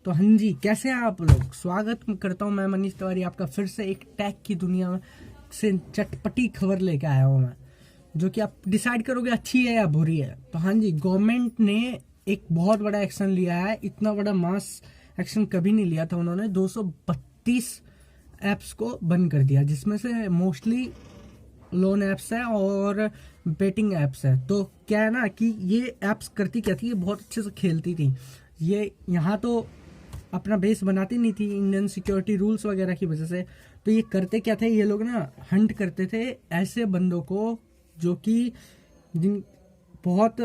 तो हाँ जी, कैसे हैं आप लोग। स्वागत करता हूँ मैं मनीष तिवारी आपका फिर से एक टेक की दुनिया में से चटपटी खबर लेके आया हूँ मैं, जो कि आप डिसाइड करोगे अच्छी है या बुरी है। तो हाँ जी, गवर्नमेंट ने एक बहुत बड़ा एक्शन लिया है। इतना बड़ा मास एक्शन कभी नहीं लिया था उन्होंने। 232 ऐप्स को बंद कर दिया, जिसमें से मोस्टली लोन ऐप्स है और बेटिंग ऐप्स है। तो क्या है ना कि ये ऐप्स करती क्या थी, ये बहुत अच्छे से खेलती थी। ये यहाँ तो अपना बेस बनाती नहीं थी इंडियन सिक्योरिटी रूल्स वगैरह की वजह से। तो ये करते क्या थे, ये लोग ना हंट करते थे ऐसे बंदों को जो कि जिन बहुत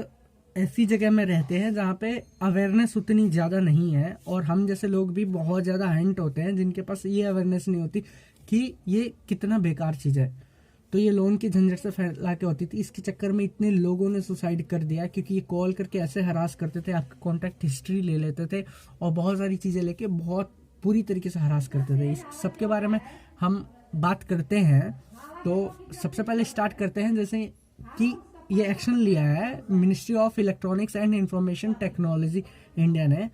ऐसी जगह में रहते हैं जहाँ पे अवेयरनेस उतनी ज़्यादा नहीं है, और हम जैसे लोग भी बहुत ज़्यादा हंट होते हैं जिनके पास ये अवेयरनेस नहीं होती कि ये कितना बेकार चीज़ है। तो ये लोन की झंझट से फैला के होती थी। इसके चक्कर में इतने लोगों ने सुसाइड कर दिया, क्योंकि ये कॉल करके ऐसे हरास करते थे, आपकी कॉन्टैक्ट हिस्ट्री ले लेते थे और बहुत सारी चीज़ें लेके बहुत पूरी तरीके से हरास करते थे। इस सब के बारे में हम बात करते हैं। तो सबसे पहले स्टार्ट करते हैं जैसे कि ये एक्शन लिया है ministry of electronics and information technology India ने।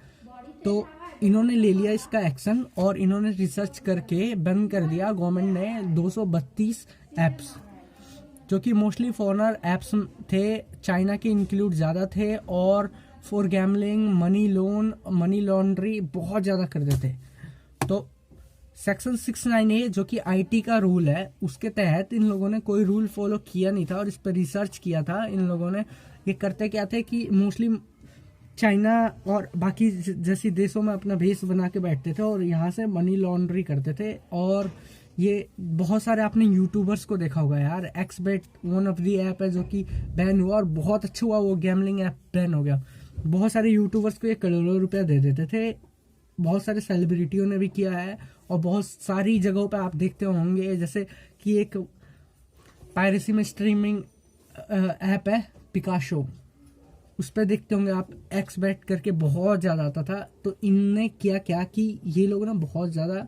तो इन्होंने ले लिया इसका एक्शन और इन्होंने रिसर्च करके बंद कर दिया गवर्नमेंट ने 232 ऐप्स, जो कि मोस्टली फॉरेनर ऐप्स थे। चाइना के इंक्लूड ज़्यादा थे और for gambling, money loan, money laundry बहुत ज़्यादा करते थे। तो सेक्शन 69A जो कि आईटी का रूल है, उसके तहत इन लोगों ने कोई रूल फॉलो किया नहीं था और इस पर रिसर्च किया था इन लोगों ने। ये करते क्या थे कि मोस्टली चाइना और बाकी जैसी देशों में अपना बेस बना के बैठते थे और यहाँ से मनी लॉन्ड्री करते थे। और ये बहुत सारे आपने यूट्यूबर्स को देखा होगा यार। XBet one of the app है जो कि बैन हुआ और बहुत अच्छा हुआ, वो गैमलिंग ऐप बैन हो गया। बहुत सारे यूट्यूबर्स को ये करोड़ों रुपया दे देते थे। बहुत सारे सेलिब्रिटियों ने भी किया है और बहुत सारी जगहों पे आप देखते होंगे, जैसे कि एक पायरेसी में स्ट्रीमिंग ऐप है पिकाशो, उस पर देखते होंगे आप, एक्स बैट करके बहुत ज़्यादा आता था। तो इनने किया क्या कि ये लोग ना बहुत ज़्यादा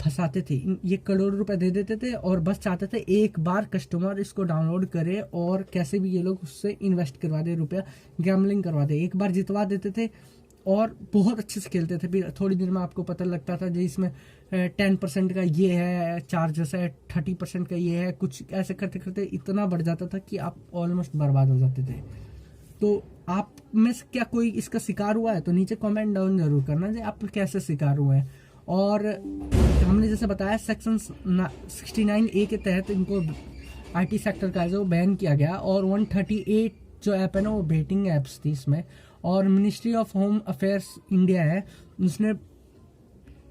फंसाते थे। ये करोड़ों रुपए दे देते थे और बस चाहते थे एक बार कस्टमर इसको डाउनलोड करे और कैसे भी ये लोग उससे इन्वेस्ट करवा दे, रुपया गैमलिंग करवा दे। एक बार जितवा देते थे और बहुत अच्छे से खेलते थे। फिर थोड़ी देर में आपको पता लगता था जी इसमें 10% का ये है चार्जेस है, 30% का ये है, कुछ ऐसे करते करते इतना बढ़ जाता था कि आप ऑलमोस्ट बर्बाद हो जाते थे। तो आप में से क्या कोई इसका शिकार हुआ है? तो नीचे कमेंट डाउन जरूर करना जी आप कैसे शिकार हुए हैं। और हमने जैसे बताया सेक्शन 69A के तहत इनको आईटी सेक्टर का जो बैन किया गया, और 138 जो ऐप है ना वो बेटिंग ऐप्स थी इसमें। और ministry of home affairs India है, उसने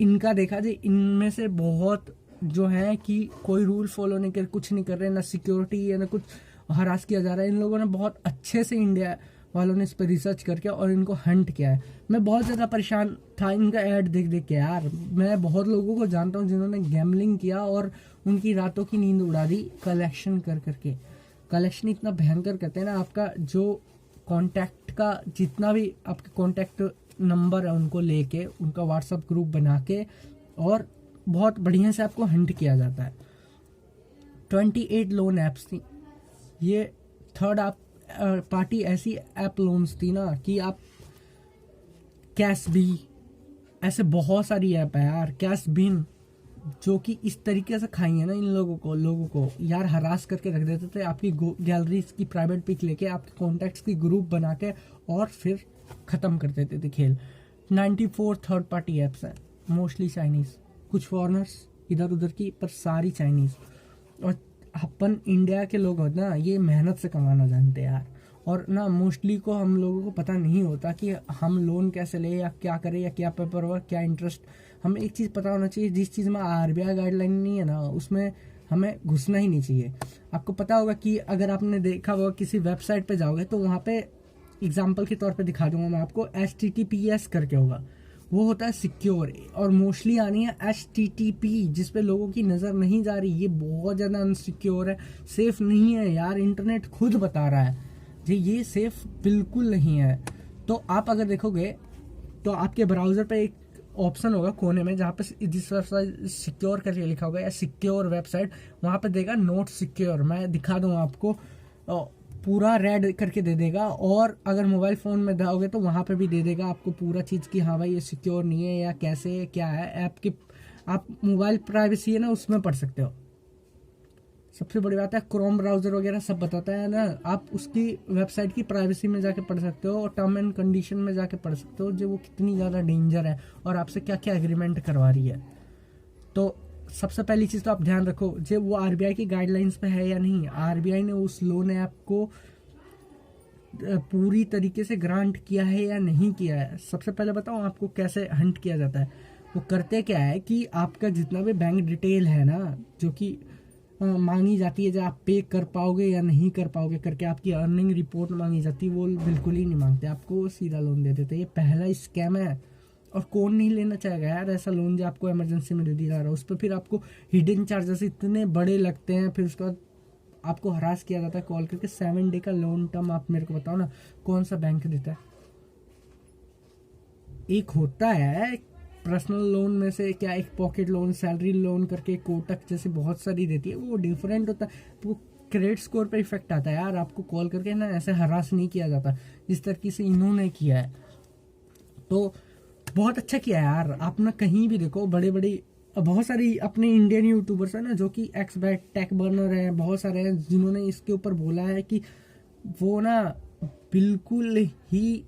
इनका देखा जी इनमें से बहुत जो है कि कोई रूल फॉलो नहीं कर, कुछ नहीं कर रहे, ना सिक्योरिटी है ना कुछ हरास किया जा रहा है। इन लोगों ने बहुत अच्छे से इंडिया वालों ने इस पर रिसर्च करके और इनको हंट किया है। मैं बहुत ज़्यादा परेशान था इनका ऐड देख देख के यार। मैं बहुत लोगों को जानता हूँ जिन्होंने गैमलिंग किया और उनकी रातों की नींद उड़ा दी कलेक्शन कर करके। कलेक्शन इतना भयंकर करते हैं ना, आपका जो कॉन्टैक्ट का जितना भी आपके कॉन्टैक्ट नंबर है उनको लेके उनका व्हाट्सएप ग्रुप बना के और बहुत बढ़िया से आपको हंट किया जाता है। 28 लोन ऐप्स थी। ये थर्ड आप पार्टी ऐसी ऐप लोन्स थी ना कि आप कैश भी, ऐसे बहुत सारी ऐप है यार, कैश बिन, जो कि इस तरीके से खाई है ना इन लोगों को यार हरास करके रख देते थे। आपकी गैलरीज की प्राइवेट पिक लेके आपके कॉन्टैक्ट्स की ग्रुप बना के और फिर ख़त्म कर देते थे खेल। 94 थर्ड पार्टी ऐप्स हैं, मोस्टली चाइनीज़, कुछ फॉरेनर्स इधर उधर की, पर सारी चाइनीज़। और अपन इंडिया के लोग होते ना ये मेहनत से कमाना जानते हैं यार। और ना मोस्टली को हम लोगों को पता नहीं होता कि हम लोन कैसे ले या क्या करें या क्या पेपर वर्क, क्या इंटरेस्ट। हमें एक चीज़ पता होना चाहिए, जिस चीज़ में आरबीआई गाइडलाइन नहीं है ना उसमें हमें घुसना ही नहीं चाहिए। आपको पता होगा कि अगर आपने देखा होगा किसी वेबसाइट पे जाओगे तो वहाँ पे एग्जाम्पल के तौर पे दिखा दूंगा मैं आपको, HTTPS करके होगा, वो होता है सिक्योर। और मोस्टली आनी है HTTP जिस पे लोगों की नज़र नहीं जा रही। ये बहुत ज़्यादा अनसिक्योर है, सेफ नहीं है यार। इंटरनेट खुद बता रहा है जी ये सेफ बिल्कुल नहीं है। तो आप अगर देखोगे तो आपके ब्राउज़र पे एक ऑप्शन होगा कोने में जहाँ पे जिस वेबसाइट सिक्योर करके लिखा होगा या सिक्योर वेबसाइट, वहाँ पे देगा नोट सिक्योर। मैं दिखा दूँ आपको पूरा रेड करके दे देगा, और अगर मोबाइल फ़ोन में जाओगे तो वहाँ पे भी दे देगा आपको पूरा चीज़ कि हाँ भाई ये सिक्योर नहीं है या कैसे क्या है। ऐप की आप मोबाइल प्राइवेसी है ना उसमें पढ़ सकते हो। सबसे बड़ी बात है क्रोम ब्राउज़र वगैरह सब बताता है ना, आप उसकी वेबसाइट की प्राइवेसी में जाके पढ़ सकते हो और टर्म एंड कंडीशन में जाके पढ़ सकते हो जो वो कितनी ज़्यादा डेंजर है और आपसे क्या क्या एग्रीमेंट करवा रही है। तो सबसे पहली चीज़ तो आप ध्यान रखो जो वो आरबीआई की गाइडलाइंस पे है या नहीं। आरबीआई ने उस लोन ऐप को पूरी तरीके से ग्रांट किया है या नहीं किया है। सबसे पहले बताओ आपको कैसे हंट किया जाता है। वो करते क्या है कि आपका जितना भी बैंक डिटेल है ना जो कि मांगी जाती है, जो आप पे कर पाओगे या नहीं कर पाओगे करके आपकी अर्निंग रिपोर्ट मांगी जाती है, वो बिल्कुल ही नहीं मांगते, आपको सीधा लोन दे देते। ये पहला स्कैम है और कौन नहीं लेना चाहेगा यार ऐसा लोन जो आपको इमरजेंसी में दे दिया जा रहा है। उस पर फिर आपको हिडन चार्जेस इतने बड़े लगते हैं, फिर उसके बाद आपको हरास किया जाता है कॉल करके। 7 डे का लोन टर्म आप मेरे को बताओ ना कौन सा बैंक देता है। एक होता है पर्सनल लोन में से क्या एक पॉकेट लोन, सैलरी लोन करके कोटक जैसे बहुत सारी देती है, वो डिफरेंट होता है। वो क्रेडिट स्कोर पे इफेक्ट आता है यार। आपको कॉल करके ना ऐसे हरास नहीं किया जाता जिस तरीके से इन्होंने किया है। तो बहुत अच्छा किया है यार। आप ना कहीं भी देखो बड़े बड़े बहुत सारी अपने इंडियन यूट्यूबर्स हैं ना जो कि एक्सबैट टेक बर्नर हैं, बहुत सारे हैं जिन्होंने इसके ऊपर बोला है कि वो ना बिल्कुल ही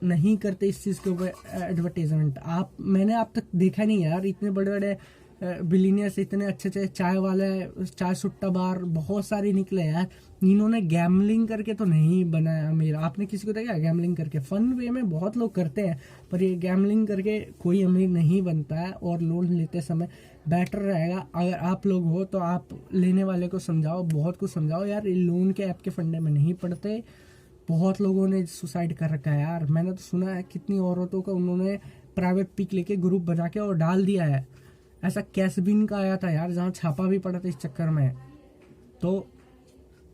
नहीं करते इस चीज़ के ऊपर एडवर्टीजमेंट। मैंने आप तक देखा नहीं यार इतने बड़े बड़े बिलीनियर्स, इतने अच्छे अच्छे चाय वाले, चाय सुट्टा बार बहुत सारे निकले यार। इन्होंने गैमलिंग करके तो नहीं बनाया अमीर। आपने किसी को देखा गैमलिंग करके? फन वे में बहुत लोग करते हैं पर ये गैमलिंग करके कोई अमीर नहीं बनता है। और लोन लेते समय बेटर रहेगा अगर आप लोग हो तो आप लेने वाले को समझाओ, बहुत कुछ समझाओ यार। लोन के ऐप के फंडे में नहीं पड़ते। बहुत लोगों ने सुसाइड कर रखा है यार। मैंने तो सुना है कितनी औरतों का उन्होंने प्राइवेट पिक लेके ग्रुप बना के और डाल दिया है। ऐसा कैशबिन का आया था यार जहाँ छापा भी पड़ा था इस चक्कर में। तो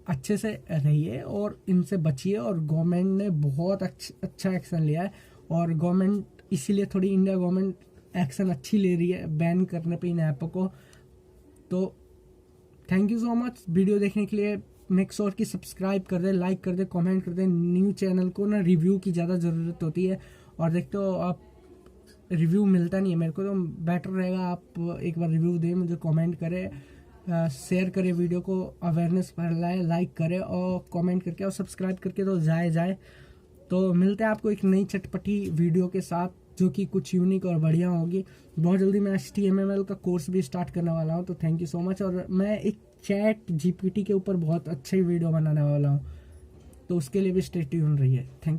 अच्छे से रहिए और इनसे बचिए। और गवर्नमेंट ने बहुत अच्छा एक्शन लिया है और गवर्नमेंट इसीलिए थोड़ी इंडिया गवर्नमेंट एक्शन अच्छी ले रही है बैन करने पे इन ऐपों को। तो thank you so much video देखने के लिए। मेक श्योर कि सब्सक्राइब कर दे, लाइक कर दे, कमेंट कर दे। न्यू चैनल को ना रिव्यू की ज़्यादा ज़रूरत होती है और देखते हो आप रिव्यू मिलता नहीं है मेरे को, तो बेटर रहेगा आप एक बार रिव्यू दें, मुझे कमेंट करें, शेयर करें वीडियो को, अवेयरनेस फैलाए, लाइक करें और कमेंट करके और सब्सक्राइब करके तो जाए। तो मिलते हैं आपको एक नई चटपटी वीडियो के साथ जो कि कुछ यूनिक और बढ़िया होगी। बहुत जल्दी मैं HTML का कोर्स भी स्टार्ट करने वाला हूँ। तो थैंक यू सो मच। और मैं एक चैट GPT के ऊपर बहुत अच्छी वीडियो बनाने वाला हूँ, तो उसके लिए भी स्टे ट्यून रहिए। थैंक